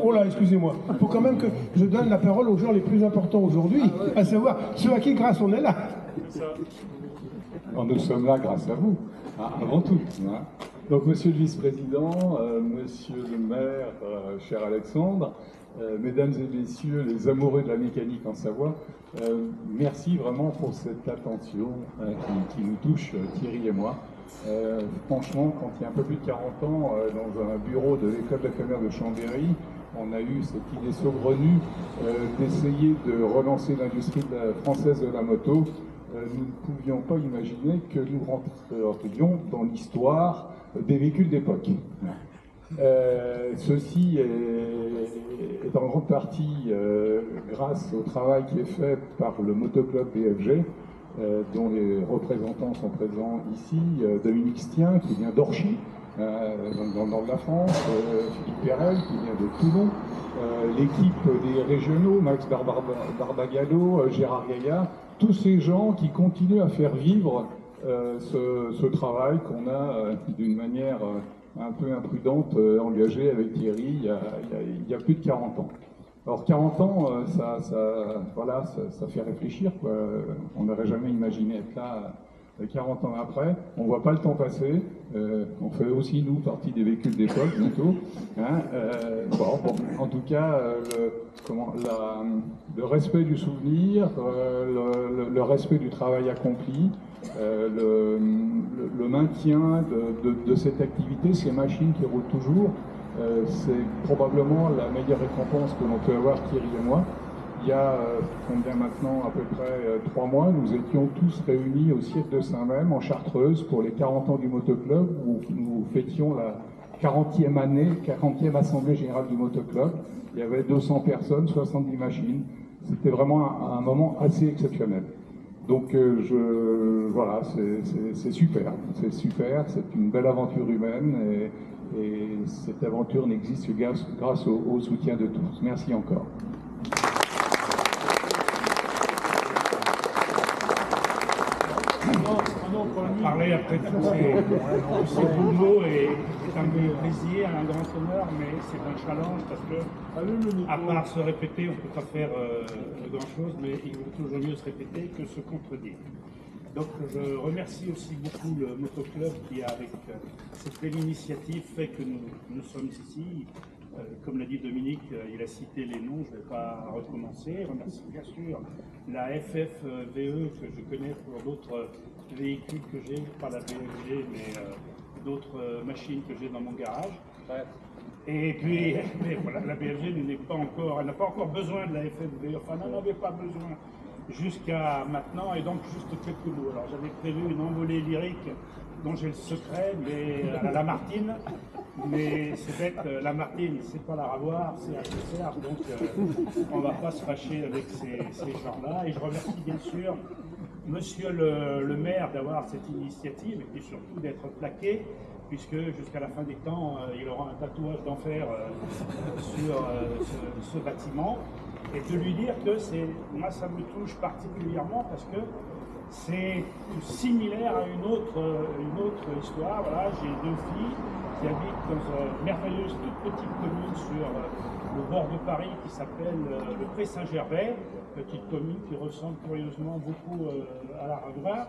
Oh là, excusez-moi. Il faut quand même que je donne la parole aux gens les plus importants aujourd'hui, à savoir ceux à qui grâce on est là. Alors, nous sommes là grâce à vous, avant tout. Hein. Donc, monsieur le vice-président, monsieur le maire, cher Alexandre, mesdames et messieurs les amoureux de la mécanique en Savoie, merci vraiment pour cette attention qui nous touche, Thierry et moi. Franchement, quand il y a un peu plus de 40 ans, dans un bureau de l'école de commerce de Chambéry, on a eu cette idée saugrenue d'essayer de relancer l'industrie française de la moto. Nous ne pouvions pas imaginer que nous rentrions dans l'histoire des véhicules d'époque. Ceci est en grande partie grâce au travail qui est fait par le motoclub BFG, dont les représentants sont présents ici, Dominique Stien qui vient d'Orchy, dans le nord de la France, Philippe Perel qui vient de Toulon, l'équipe des régionaux, Max Barbagallo, Gérard Gaillard, tous ces gens qui continuent à faire vivre ce travail qu'on a d'une manière un peu imprudente engagé avec Thierry il y a plus de 40 ans. Alors 40 ans, ça fait réfléchir, quoi. On n'aurait jamais imaginé être là 40 ans après. On ne voit pas le temps passer. On fait aussi, nous, partie des véhicules d'époque, bientôt. Hein, en tout cas, le respect du souvenir, le respect du travail accompli, le maintien de cette activité, ces machines qui roulent toujours, c'est probablement la meilleure récompense que l'on peut avoir, Thierry et moi. Il y a combien maintenant, à peu près 3 mois, nous étions tous réunis au siège de Saint-Même, en Chartreuse, pour les 40 ans du motoclub, où nous fêtions la 40e assemblée générale du motoclub. Il y avait 200 personnes, 70 machines. C'était vraiment un moment assez exceptionnel. Donc voilà, c'est super, c'est une belle aventure humaine et cette aventure n'existe que grâce au soutien de tous. Merci encore. Parler après tous ces beaux mots est un grand plaisir, un grand honneur, mais c'est un challenge parce que, à part se répéter, on ne peut pas faire grand-chose, mais il vaut toujours mieux se répéter que se contredire. Donc je remercie aussi beaucoup le motoclub qui, avec cette belle initiative, fait que nous sommes ici. Comme l'a dit Dominique, il a cité les noms, je ne vais pas recommencer. Je remercie bien sûr la FFVE que je connais pour d'autres véhicules que j'ai, pas la BFG, mais d'autres machines que j'ai dans mon garage. Et puis, mais voilà, la BFG elle n'a pas encore besoin de la FFVE, enfin, elle n'en avait pas besoin jusqu'à maintenant, et donc juste quelques mots. Alors j'avais prévu une envolée lyrique dont j'ai le secret, mais à la Martine. Mais c'est bête, la Martine, c'est pas la Ravoir, c'est à Auxerre, donc on va pas se fâcher avec ces gens-là. Et je remercie bien sûr monsieur le maire d'avoir cette initiative et puis surtout d'être plaqué, puisque jusqu'à la fin des temps, il aura un tatouage d'enfer sur ce bâtiment. Et de lui dire que moi ça me touche particulièrement parce que c'est similaire à une autre histoire. Voilà, j'ai 2 filles qui habitent dans une merveilleuse toute petite commune sur le bord de Paris qui s'appelle le Pré-Saint-Gervais, petite commune qui ressemble curieusement beaucoup à la Ravoir.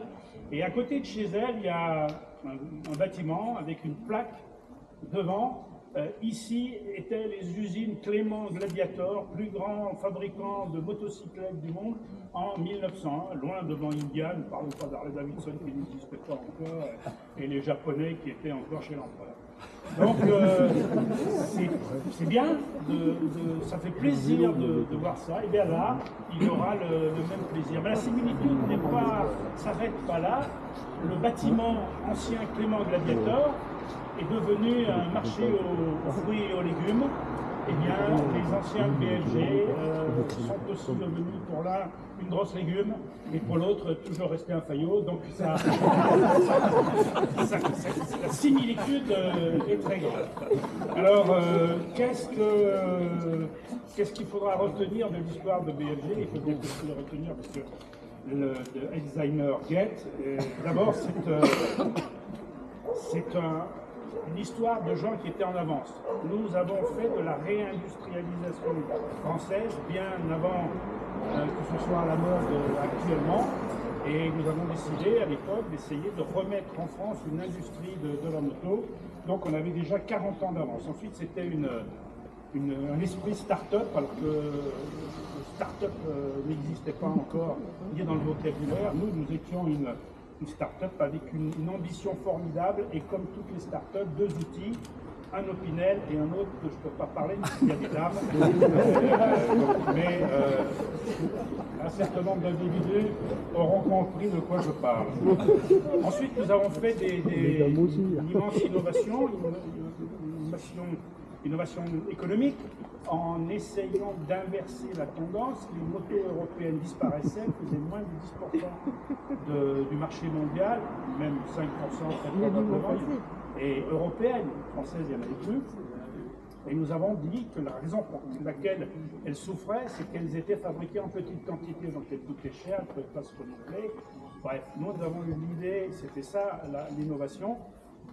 Et à côté de chez elle, il y a un bâtiment avec une plaque devant. Ici étaient les usines Clément Gladiator, plus grand fabricant de motocyclettes du monde, en 1900, loin devant Indian, ne parlons pas d'Harley Davidson qui n'existait pas encore, et les Japonais qui étaient encore chez l'empereur. Donc c'est bien, ça fait plaisir de voir ça, et bien là, il y aura le même plaisir. Mais la similitude s'arrête pas là. Le bâtiment ancien Clément Gladiator est devenu un marché aux fruits et aux légumes. Eh bien, les anciens BFG sont aussi devenus pour l'un une grosse légume et pour l'autre toujours resté un faillot. Donc la similitude est très grande. Alors, qu'est-ce qu'il faudra retenir de l'histoire de BFG? Il faut bien que je le retenir parce que le designer Get, d'abord, c'est une histoire de gens qui étaient en avance. Nous avons fait de la réindustrialisation française bien avant que ce soit à la mode actuellement. Et nous avons décidé à l'époque d'essayer de remettre en France une industrie de la moto. Donc on avait déjà 40 ans d'avance. Ensuite c'était un esprit start-up, alors que le start-up n'existait pas encore ni dans le vocabulaire. Nous étions une start-up avec une ambition formidable et comme toutes les start-up, 2 outils, un Opinel et un autre que je ne peux pas parler, mais il y a des dames. Mais un certain nombre d'individus auront compris de quoi je parle. Ensuite, nous avons fait une immense innovation économique en essayant d'inverser la tendance. Les motos européennes disparaissaient, faisaient moins de 10% du marché mondial, même 5% très probablement, et européennes, françaises, il n'y en avait plus. Et nous avons dit que la raison pour laquelle elles souffraient, c'est qu'elles étaient fabriquées en petite quantité, donc elles coûtaient cher, elles ne pouvaient pas se renouveler. Bref, nous avons eu l'idée, c'était ça l'innovation,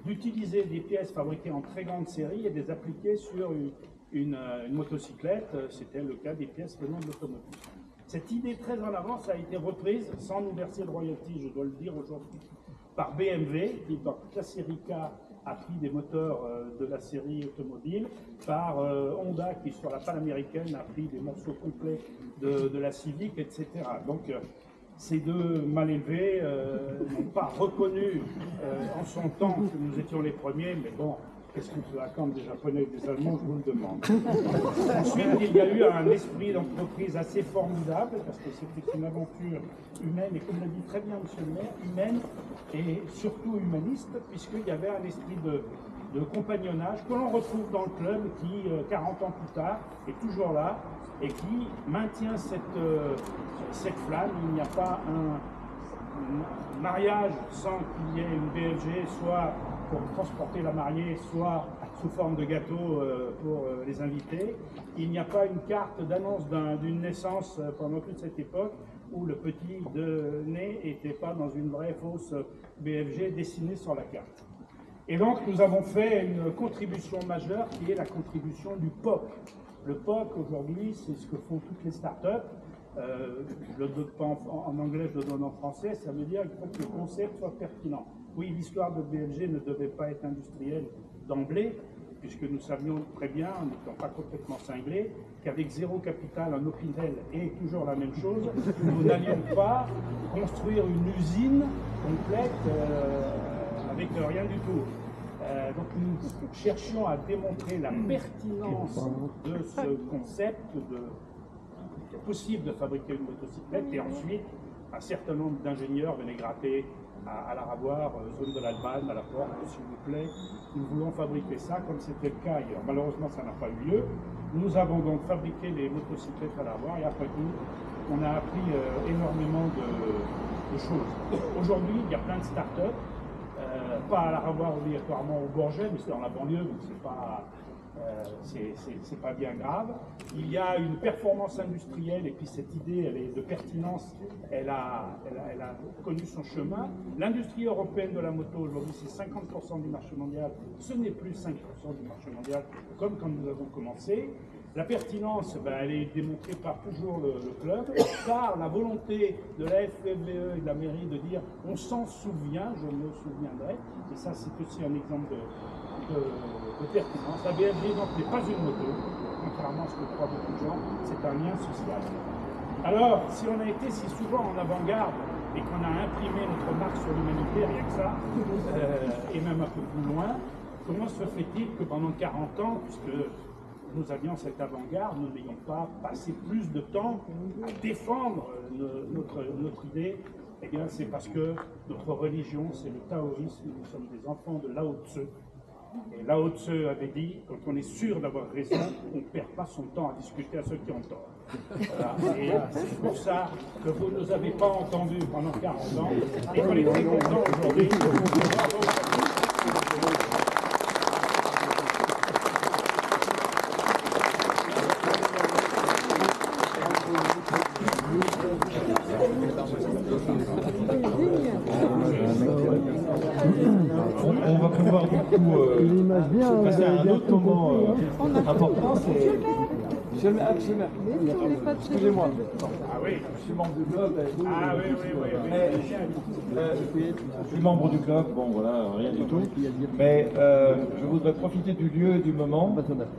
d'utiliser des pièces fabriquées en très grande série et de les appliquer sur une motocyclette. C'était le cas des pièces venant de l'automobile. Cette idée très en avance a été reprise, sans nous verser de royalties, je dois le dire aujourd'hui, par BMW, qui dans toute la série K a pris des moteurs de la série automobile, par Honda, qui sur la panaméricaine a pris des morceaux complets de la Civic, etc. Donc ces deux mal élevés n'ont pas reconnu en son temps que nous étions les premiers, mais bon, qu'est-ce qu'on peut attendre des Japonais et des Allemands, je vous le demande. Ensuite, il y a eu un esprit d'entreprise assez formidable, parce que c'était une aventure humaine, et comme l'a dit très bien M. le maire, humaine et surtout humaniste, puisqu'il y avait un esprit de compagnonnage que l'on retrouve dans le club qui, 40 ans plus tard, est toujours là et qui maintient cette flamme. Il n'y a pas un mariage sans qu'il y ait une BFG, soit pour transporter la mariée, soit sous forme de gâteau pour les invités. Il n'y a pas une carte d'annonce d'une naissance pendant toute cette époque où le petit de né n'était pas dans une vraie fausse BFG dessinée sur la carte. Et donc nous avons fait une contribution majeure qui est la contribution du POC. Le POC aujourd'hui, c'est ce que font toutes les startups. Je ne le donne pas en anglais, je le donne en français. Ça veut dire qu'il faut que le concept soit pertinent. Oui, l'histoire de BFG ne devait pas être industrielle d'emblée, puisque nous savions très bien, en n'étant pas complètement cinglés, qu'avec zéro capital, un Opinel est toujours la même chose. Nous n'allions pas construire une usine complète avec rien du tout. Donc nous cherchions à démontrer la pertinence de ce concept qu'il est possible de fabriquer une motocyclette, et ensuite un certain nombre d'ingénieurs venaient gratter à la Ravoir, zone de l'Allemagne, à la porte, s'il vous plaît. Nous voulons fabriquer ça comme c'était le cas ailleurs. Malheureusement, ça n'a pas eu lieu. Nous avons donc fabriqué les motocyclettes à la Ravoir, et après tout, on a appris énormément de choses. Aujourd'hui, il y a plein de start-up. Pas à la Ravoir obligatoirement au Bourget, mais c'est dans la banlieue, donc c'est pas bien grave. Il y a une performance industrielle, et puis cette idée elle est de pertinence, elle a connu son chemin. L'industrie européenne de la moto aujourd'hui, c'est 50% du marché mondial, ce n'est plus 5% du marché mondial, comme quand nous avons commencé. La pertinence, elle est démontrée par toujours le club, par la volonté de la FFVE et de la mairie de dire on s'en souvient, je me souviendrai, et ça c'est aussi un exemple de pertinence. La BFG donc n'est pas une moto, contrairement à ce que croient beaucoup de gens, c'est un lien social. Alors, si on a été si souvent en avant-garde et qu'on a imprimé notre marque sur l'humanité, rien que ça, et même un peu plus loin, comment se fait-il que pendant 40 ans, puisque nous avions cette avant-garde, nous n'ayons pas passé plus de temps à défendre notre idée? Eh bien, c'est parce que notre religion, c'est le taoïsme, nous sommes des enfants de Lao Tse. Et Lao Tse avait dit, quand on est sûr d'avoir raison, on ne perd pas son temps à discuter à ceux qui ont tort. Voilà. Et c'est pour ça que vous ne nous avez pas entendus pendant 40 ans, et qu'on est très contents aujourd'hui. On va pouvoir coup, passer à un autre moment important, c'est... Monsieur le maire, excusez-moi. Ah oui. Je suis membre du club. Ah oui. Je suis membre du club, bon voilà, rien du tout. Mais je voudrais profiter du lieu et du moment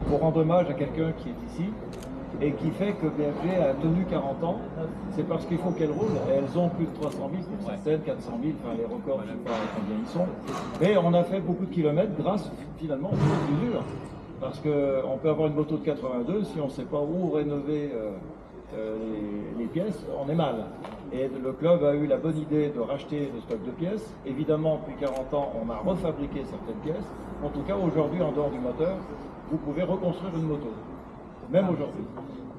pour rendre hommage à quelqu'un qui est ici et qui fait que BFG a tenu 40 ans. C'est parce qu'il faut qu'elles roulent. Elles ont plus de 300 000, certaines 400 000, enfin les records, je ne sais pas combien ils sont. Mais on a fait beaucoup de kilomètres grâce finalement aux mesures. Parce qu'on peut avoir une moto de 82, si on ne sait pas où rénover les pièces, on est mal. Et le club a eu la bonne idée de racheter le stock de pièces. Évidemment, depuis 40 ans, on a refabriqué certaines pièces. En tout cas, aujourd'hui, en dehors du moteur, vous pouvez reconstruire une moto, même aujourd'hui.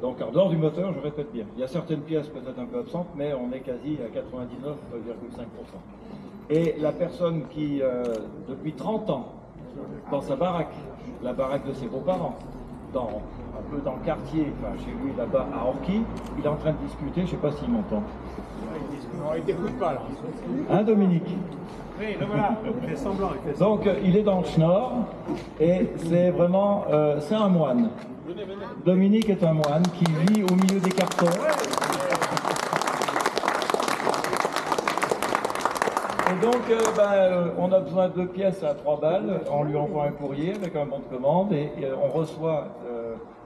Donc, en dehors du moteur, je répète bien, il y a certaines pièces peut-être un peu absentes, mais on est quasi à 99,5%. Et la personne qui, depuis 30 ans, dans sa baraque, la baraque de ses beaux-parents, un peu dans le quartier, enfin chez lui là-bas à Orky, il est en train de discuter, je ne sais pas s'il m'entend. Non, il t'écoute pas là. Hein, Dominique? Oui, le voilà, il fait semblant. Donc il est dans le Schnorr et c'est vraiment, c'est un moine. Dominique est un moine qui vit au milieu des cartons. Et donc, on a besoin de 2 pièces à 3 balles. On lui envoie un courrier avec un bon de commande et on reçoit,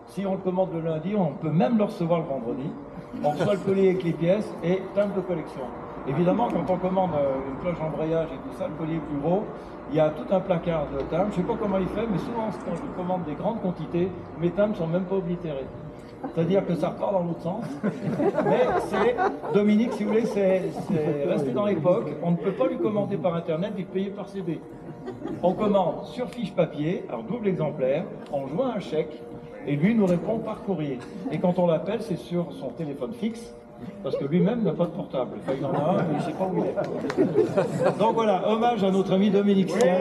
si on le commande le lundi, on peut même le recevoir le vendredi. On reçoit le colis avec les pièces et timbre de collection. Évidemment, quand on commande une cloche d'embrayage et tout ça, le colis est plus gros. Il y a tout un placard de timbres. Je ne sais pas comment il fait, mais souvent, quand je commande des grandes quantités, mes timbres ne sont même pas oblitérés. C'est-à-dire que ça repart dans l'autre sens. Mais c'est, Dominique, si vous voulez, c'est resté dans l'époque. On ne peut pas lui commander par Internet et payer par CD. On commande sur fiche papier, alors double exemplaire, on joint un chèque et lui nous répond par courrier. Et quand on l'appelle, c'est sur son téléphone fixe, parce que lui-même n'a pas de portable. Enfin, il en a un, mais il ne sait pas où il est. Donc voilà, hommage à notre ami Dominique Sien.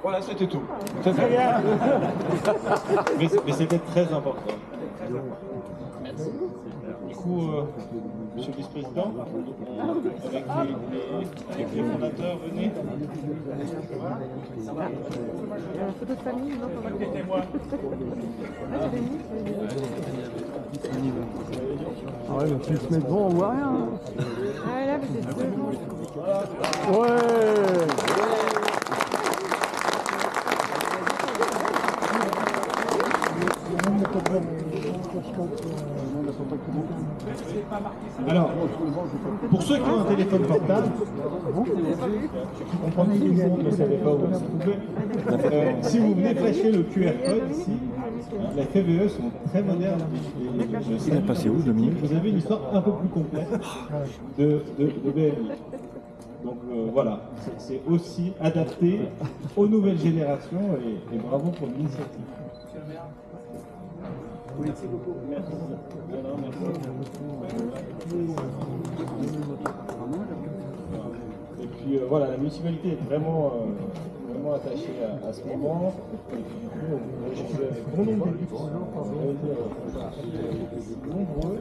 Voilà, c'était tout. C'est très bien. Mais c'était très important. Du coup, Monsieur le Vice-président, avec les fondateurs, venez. Photo de famille, non, on va le Témoin. Ah ouais, mais tu se mets devant, on voit rien. Ah là, mais c'est devant. Ouais. Alors, pour ceux qui ont un téléphone portable, je comprends que tout le monde ne savait pas où on se trouvait. Si vous venez flasher le QR code ici, les FVE sont très modernes. Il est passé où, Dominique? Vous avez une histoire un peu plus complète de BLI. Donc voilà, c'est aussi adapté aux nouvelles générations et bravo pour l'initiative. Merci beaucoup. Merci. Et puis voilà, la municipalité est vraiment attachée à ce moment. Et puis du coup, on a échangé avec bon nombre d'élus, nombreux.